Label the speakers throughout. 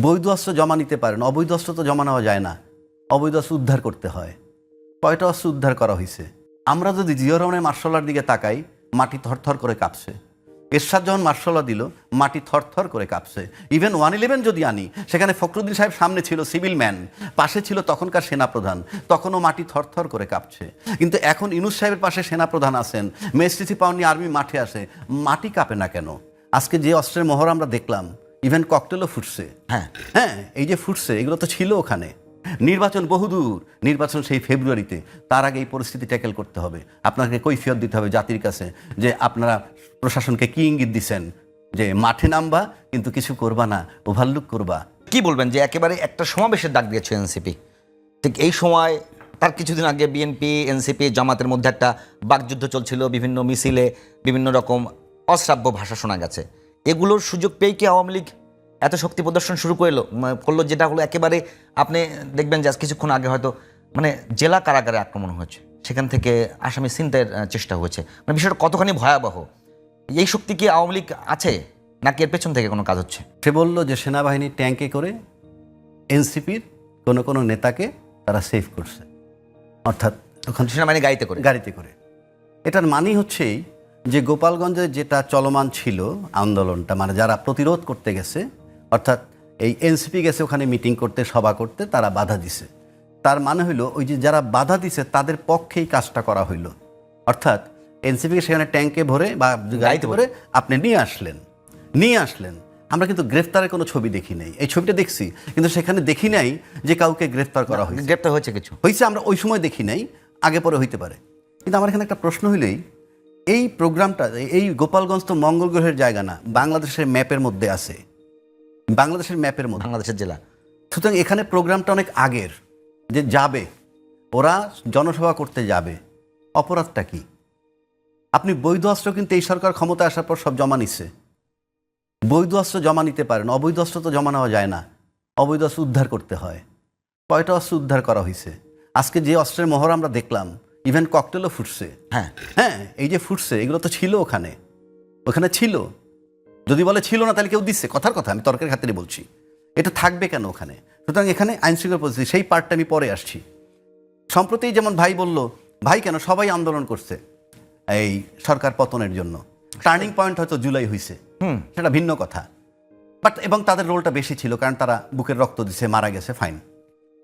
Speaker 1: বৈধ অস্ত্র জমা নিতে পারেন, অবৈধ অস্ত্র তো জমা নেওয়া যায় না, অবৈধ অস্ত্র উদ্ধার করতে হয়। কয়টা অস্ত্র উদ্ধার করা হয়েছে? আমরা যদি জিয়া রহমানের মার্শাল্লার দিকে তাকাই, মাটি থরথর করে কাঁপছে। এরশাদ যখন মার্শাল্লাহ দিল, মাটি থরথর করে কাঁপছে। ইভেন 111 যদি আনি, সেখানে ফখরুদ্দিন সাহেব সামনে ছিল সিভিল ম্যান, পাশে ছিল তখনকার সেনাপ্রধান, তখনও মাটি থরথর করে কাঁপছে। কিন্তু এখন ইউনূস সাহেবের পাশে সেনাপ্রধান আছেন, মেসটিসি পাউনি আর্মি মাঠে আসে, মাটি কাঁপে না কেন? আজকে যে অস্ত্রের মোহর আমরা দেখলাম, ইভেন ককটেলও ফুটছে। হ্যাঁ, এই যে ফুটছে, এগুলো তো ছিল ওখানে। নির্বাচন বহুদূর, নির্বাচন সেই ফেব্রুয়ারিতে। তার আগে এই পরিস্থিতি ট্যাকেল করতে হবে। আপনাকে কৈফিয়ত দিতে হবে জাতির কাছে যে আপনারা প্রশাসনকে কি ইঙ্গিত দিচ্ছেন, যে মাঠে নামবা কিন্তু কিছু করবা না, ওভারলুক করবা।
Speaker 2: কি বলবেন যে একেবারে একটা সমাবেশের ডাক দিয়েছে এনসিপি, ঠিক এই সময় তার কিছুদিন আগে বিএনপি এনসিপি জামাতের মধ্যে একটা বাকযুদ্ধ চলছিল, বিভিন্ন মিছিলে বিভিন্ন রকম অশ্রাব্য ভাষা শোনা গেছে। এগুলোর সুযোগ পেয়ে কি আওয়ামী লীগ এত শক্তি প্রদর্শন শুরু করলো, যেটা হলো একেবারে আপনি দেখবেন যে কিছুক্ষণ আগে হয়তো জেলা কারাগারে আক্রমণ হয়েছে, সেখান থেকে আসামি ছিনতাইয়ের চেষ্টা হয়েছে। বিষয়টা কতখানি ভয়াবহ? এই শক্তি কি আওয়ামী লীগ আছে, নাকি এর পেছন থেকে কোনো কাজ হচ্ছে?
Speaker 1: সে বলল যে সেনাবাহিনী ট্যাঙ্কে করে এনসিপির কোনো নেতাকে তারা সেভ করছে, অর্থাৎ
Speaker 2: ওখানে সেনাবাহিনী
Speaker 1: গাড়িতে করে। এটার মানেই হচ্ছেই যে গোপালগঞ্জে যেটা চলমান ছিল আন্দোলনটা, যারা প্রতিরোধ করতে গেছে, অর্থাৎ এই এনসিপি গেছে ওখানে মিটিং করতে, সভা করতে, তারা বাধা দিছে। তার মানে হইল ওই যে যারা বাধা দিছে তাদের পক্ষেই কাজটা করা হইল। অর্থাৎ এনসিপিকে সেখানে ট্যাঙ্কে ভরে বা গাড়িতে ভরে আপনি নিয়ে আসলেন। আমরা কিন্তু গ্রেফতারের কোনো ছবি দেখি নাই। এই ছবিটা দেখছি, কিন্তু সেখানে দেখি নাই যে কাউকে গ্রেফতার করা হয়েছে।
Speaker 2: গ্রেফতার হয়েছে কিছু
Speaker 1: হয়েছে, আমরা ওই সময় দেখি নাই, আগে পরে হইতে পারে। কিন্তু আমার এখানে একটা প্রশ্ন হইলেই, এই প্রোগ্রামটা, এই গোপালগঞ্জ তো মঙ্গল গ্রহের জায়গা না, বাংলাদেশের ম্যাপের মধ্যে আছে, বাংলাদেশের
Speaker 2: জেলা।
Speaker 1: সুতরাং এখানে প্রোগ্রামটা অনেক আগের, যে যাবে ওরা জনসভা করতে যাবে, অপরাধটা কি? আপনি বৈধ অস্ত্র কিন্তু এই সরকার ক্ষমতা আসার পর সব জমা নিচ্ছে। বৈধ অস্ত্র জমা নিতে পারেন, অবৈধ অস্ত্র তো জমা নেওয়া যায় না, অবৈধ অস্ত্র উদ্ধার করতে হয়। কয়টা অস্ত্র উদ্ধার করা হয়েছে? আজকে যে অস্ত্রের মোহর আমরা দেখলাম, ইভেন ককটেলও ফুটছে। হ্যাঁ, এই যে ফুটছে, এগুলো তো ছিল ওখানে ছিল। যদি বলে ছিল না, তাহলে কেউ দিচ্ছে, কথার কথা, আমি তর্কের খাতিরে বলছি। এটা থাকবে কেন ওখানে? সুতরাং এখানে আইনশৃঙ্খলা পরিস্থিতি, সেই পার্টটা আমি পরে আসছি। সম্প্রতি যেমন ভাই বলল, ভাই কেন সবাই আন্দোলন করছে এই সরকার পতনের জন্য, টার্নিং পয়েন্ট হয়তো জুলাই হয়েছে, সেটা ভিন্ন কথা, বাট এবং তাদের রোলটা বেশি ছিল, কারণ তারা বুকের রক্ত দিছে, মারা গেছে, ফাইন।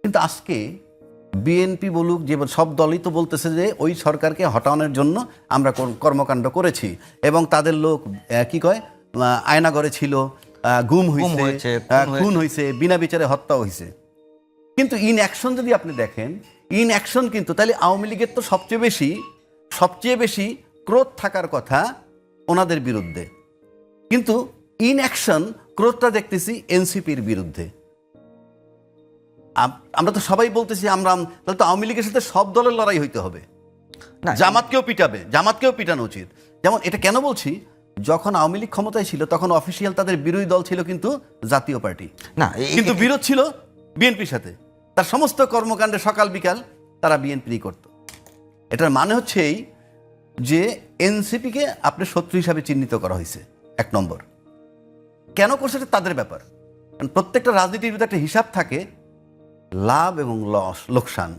Speaker 1: কিন্তু আজকে বিএনপি বলুক, যে সব দলই তো বলতেছে যে ওই সরকারকে হটানোর জন্য আমরা কর্মকাণ্ড করেছি, এবং তাদের লোক কি কয়, আয়নাঘরে ছিল, গুম হয়েছে, খুন হয়েছে, বিনা বিচারে হত্যা হয়েছে। কিন্তু ইন অ্যাকশন যদি আপনি দেখেন, ইন অ্যাকশন কিন্তু তাহলে আওয়ামী লীগের তো সবচেয়ে বেশি ক্রোধ থাকার কথা ওনাদের বিরুদ্ধে, কিন্তু ইন অ্যাকশন ক্রোধটা দেখতেছি এনসিপির বিরুদ্ধে। আমরা তো সবাই বলতেছি তাহলে তো আওয়ামী লীগের সাথে সব দলের লড়াই হইতে হবে, জামাতকেও পিটানো উচিত। যেমন এটা কেন বলছি, যখন আওয়ামী লীগ ক্ষমতায় ছিল তখন অফিসিয়াল তাদের বিরোধী দল ছিল কিন্তু জাতীয় পার্টি, কিন্তু বিরোধ ছিল বিএনপির সাথে। তার সমস্ত কর্মকাণ্ডে সকাল বিকাল তারা বিএনপি করত। এটার মানে হচ্ছে এই যে এনসিপিকে আপনি শত্রু হিসাবে চিহ্নিত করা হয়েছে। এক নম্বর, কেন করছে এটা তাদের ব্যাপার, কারণ প্রত্যেকটা রাজনীতির ভিতরে একটা হিসাব থাকে, লাভ এবং লোকসান।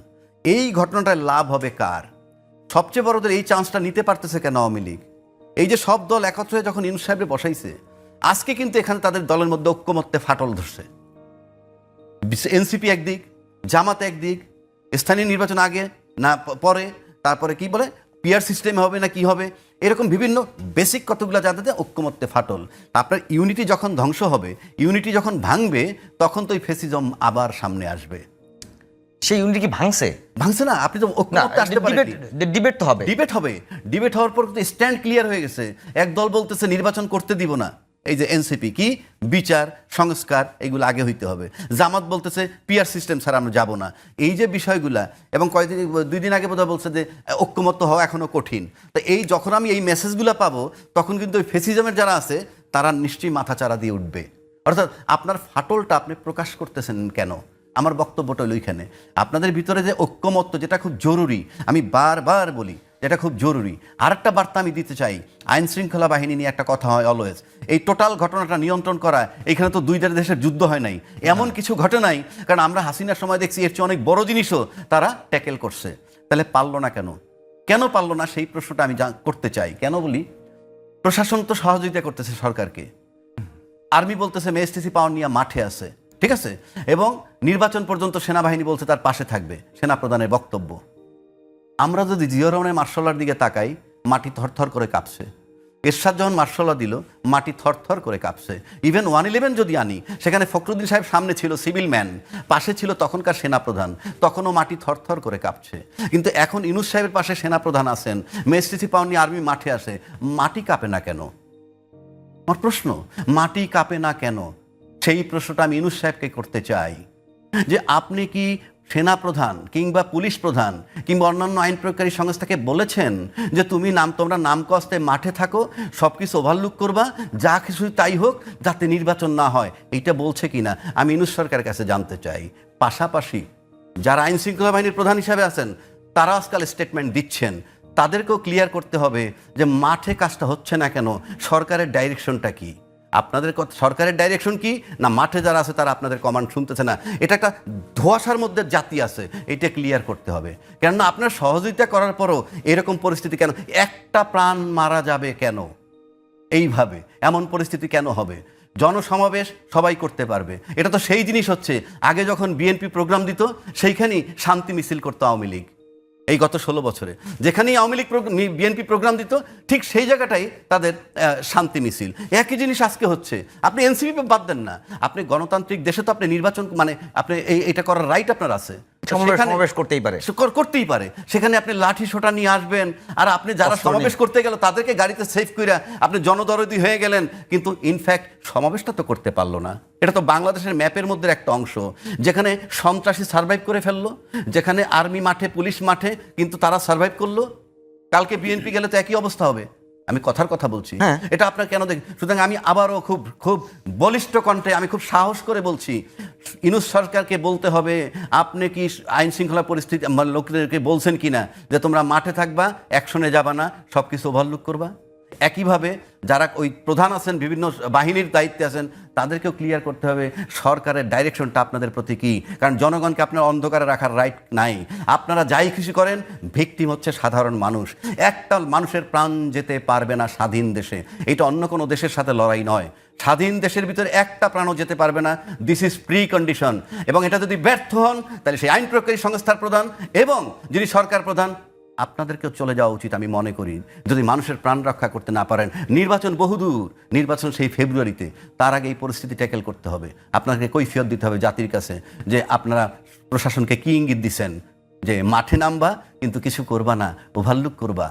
Speaker 1: এই ঘটনাটায় লাভ হবে কার? সবচেয়ে বড়দের এই চান্সটা নিতে পারতেছে কেন আওয়ামী লীগ? এই যে সব দল একত্রে যখন ইউনূস সাহেবকে বসাইছে, আজকে কিন্তু এখানে তাদের দলের মধ্যে ঐক্যমত্যে ফাটল ধরছে। এনসিপি একদিক, জামাত একদিক, স্থানীয় নির্বাচন আগে না পরে, তারপরে কি বলে পিআর সিস্টেম হবে না কি হবে, এরকম বিভিন্ন বেসিক কতগুলো জায়গাতে ঐক্যমত্যে ফাটল। আপনার ইউনিটি যখন ধ্বংস হবে, ইউনিটি যখন ভাঙবে, তখন তো ওই ফেসিজম আবার সামনে আসবে।
Speaker 2: সেই ইউনিটি কি ভাঙছে
Speaker 1: না? আপনি তো ঐক্যমত্যে আসতে পারেন, ডিবেট হবে। ডিবেট হওয়ার পর তো স্ট্যান্ড ক্লিয়ার হয়ে গেছে। এক দল বলতেছে নির্বাচন করতে দিব না, এই যে এনসিপি, কি বিচার সংস্কার এগুলো আগে হইতে হবে। জামাত বলতেছে পিআর সিস্টেম ছাড়া আমরা যাব না। এই যে বিষয়গুলা, এবং দুই দিন আগে বোধহয় বলছে যে ঐক্যমত্য হওয়া এখনো কঠিন। তো এই যখন আমি এই মেসেজগুলো পাবো, তখন কিন্তু ওই ফেসিজমের যারা আছে তারা নিশ্চয়ই মাথাচাড়া দিয়ে উঠবে। অর্থাৎ আপনার ফাটলটা আপনি প্রকাশ করতেছেন কেন? আমার বক্তব্যটা হলো ওইখানে, আপনাদের ভিতরে যে ঐক্যমত্য, যেটা খুব জরুরি, আমি বারবার বলি যেটা খুব জরুরি। আর একটা বার্তা আমি দিতে চাই, আইন শৃঙ্খলা বাহিনী নিয়ে একটা কথা হয় অলওয়েজ, এই টোটাল ঘটনাটা নিয়ন্ত্রণ করা, এখানে তো দুইটা দেশের যুদ্ধ হয় নাই, এমন কিছু ঘটে নাই, কারণ আমরা হাসিনার সময় দেখছি এর চেয়ে অনেক বড় জিনিসও তারা ট্যাকেল করছে। তাহলে পারলো না কেন? কেন পারলো না সেই প্রশ্নটা আমি করতে চাই। কেন বলি, প্রশাসন তো সহযোগিতা করতেছে সরকারকে, আর্মি বলতেছে মেএসটিসি পাওয়ার নিয়ে মাঠে আছে, ঠিক আছে, এবং নির্বাচন পর্যন্ত সেনাবাহিনী বলছে তার পাশে থাকবে, সেনাপ্রধানের বক্তব্য। আমরা যদি জিয়া রহমানের মার্শাল্লার দিকে তাকাই, মাটি থরথর করে কাঁপছে। এরশাদ যখন মার্শাল্লাহ দিল, মাটি থরথর করে কাঁপছে। ইভেন 111 যদি আনি, সেখানে ফখরুদ্দিন সাহেব সামনে ছিল সিভিল ম্যান, পাশে ছিল তখনকার সেনাপ্রধান, তখনও মাটি থরথর করে কাঁপছে। কিন্তু এখন ইউনূস সাহেবের পাশে সেনাপ্রধান আছেন, মেএসটিসি পাওয়ার নিয়ে আর্মি মাঠে আসে, মাটি কাঁপে না কেন? আমার প্রশ্ন, মাটি কাঁপে না কেন? সেই প্রশ্নটা আমি ইউনূস সাহেবকে করতে চাই, যে আপনি কি সেনাপ্রধান কিংবা পুলিশ প্রধান কিংবা অন্যান্য আইন প্রয়োগকারী সংস্থাকে বলেছেন যে তোমরা নাম কস্তে মাঠে থাকো, সব কিছু ওভারলুক করবা, যা কিছু তাই হোক, যাতে নির্বাচন না হয়? এইটা বলছে কিনা আমি ইউনূস সরকারের কাছে জানতে চাই। পাশাপাশি যারা আইন শৃঙ্খলা বাহিনীর প্রধান হিসাবে আছেন, তারা আজকাল স্টেটমেন্ট দিচ্ছেন, তাদেরকেও ক্লিয়ার করতে হবে যে মাঠে কাজটা হচ্ছে না কেন, সরকারের ডাইরেকশনটা কি? আপনাদের সরকারের ডাইরেকশন কি, না মাঠে যারা আছে তারা আপনাদের কমান্ড শুনতেছে না? এটা একটা ধোঁয়াশার মধ্যে জাতি আছে, এটা ক্লিয়ার করতে হবে। কেননা আপনার সহযোগিতা করার পরও এরকম পরিস্থিতি কেন? একটা প্রাণ মারা যাবে কেন এইভাবে? এমন পরিস্থিতি কেন হবে? জনসমাবেশ সবাই করতে পারবে, এটা তো সেই জিনিস হচ্ছে আগে যখন বিএনপি প্রোগ্রাম দিত, সেইখানেই শান্তি মিছিল করতো আওয়ামী লীগ। এই গত 16 বছরে যেখানেই আওয়ামী লীগ বিএনপি প্রোগ্রাম দিত, ঠিক সেই জায়গাটাই তাদের শান্তি মিছিল। একই জিনিস আজকে হচ্ছে। আপনি এনসিপি বাদ দেন না, আপনি গণতান্ত্রিক দেশে তো আপনি নির্বাচন, মানে আপনি এটা করার রাইট আপনার আছে,
Speaker 2: সমাবেশ করতেই পারে,
Speaker 1: করতেই পারে। সেখানে আপনি লাঠি সোটা নিয়ে আসবেন, আর আপনি যারা সমাবেশ করতে গেল তাদেরকে গাড়িতে সেফ কইরা আপনি জনদরদি হয়ে গেলেন, কিন্তু ইনফ্যাক্ট সমাবেশটা তো করতে পারলো না। এটা তো বাংলাদেশের ম্যাপের মধ্যে একটা অংশ, যেখানে সন্ত্রাসী সার্ভাইভ করে ফেললো, যেখানে আর্মি মাঠে, পুলিশ মাঠে, কিন্তু তারা সার্ভাইভ করলো। কালকে বিএনপি গেলে তো একই অবস্থা হবে। আমি কথার কথা বলছি, এটা আপনার কেন দেখ। সুতরাং আমি আবারও খুব বলিষ্ঠ কণ্ঠে, আমি খুব সাহস করে বলছি, ইউনূস সরকারকে বলতে হবে, আপনি কি আইন শৃঙ্খলা পরিস্থিতি লোকদেরকে বলছেন কিনা যে তোমরা মাঠে থাকবা, অ্যাকশনে যাবা না, সব কিছু ওভারলুক করবা? একইভাবে যারা ওই প্রধান আছেন, বিভিন্ন বাহিনীর দায়িত্বে আছেন, তাদেরকেও ক্লিয়ার করতে হবে সরকারের ডাইরেকশনটা আপনাদের প্রতি কী। কারণ জনগণকে আপনার অন্ধকারে রাখার রাইট নাই। আপনারা যাই খুশি করেন, ভিকটিম হচ্ছে সাধারণ মানুষ। একটা মানুষের প্রাণ যেতে পারবে না স্বাধীন দেশে, এটা অন্য কোনো দেশের সাথে লড়াই নয়। স্বাধীন দেশের ভিতরে একটা প্রাণও যেতে পারবে না, দিস ইজ প্রি কন্ডিশন। এবং এটা যদি ব্যর্থ হন, তাহলে সেই আইন প্রয়োগকারী সংস্থার প্রধান এবং যিনি সরকার প্রধান, আপনাদেরকেও চলে যাওয়া উচিত আমি মনে করি, যদি মানুষের প্রাণ রক্ষা করতে না পারেন। নির্বাচন বহুদূর, নির্বাচন সেই ফেব্রুয়ারিতে, তার আগে এই পরিস্থিতি ট্যাকেল করতে হবে। আপনাকে কৈফিয়ত দিতে হবে জাতির কাছে যে আপনারা প্রশাসনকে কি ইঙ্গিত দিচ্ছেন, যে মাঠে নামবা কিন্তু কিছু করবা না, ওভারলুক করবা।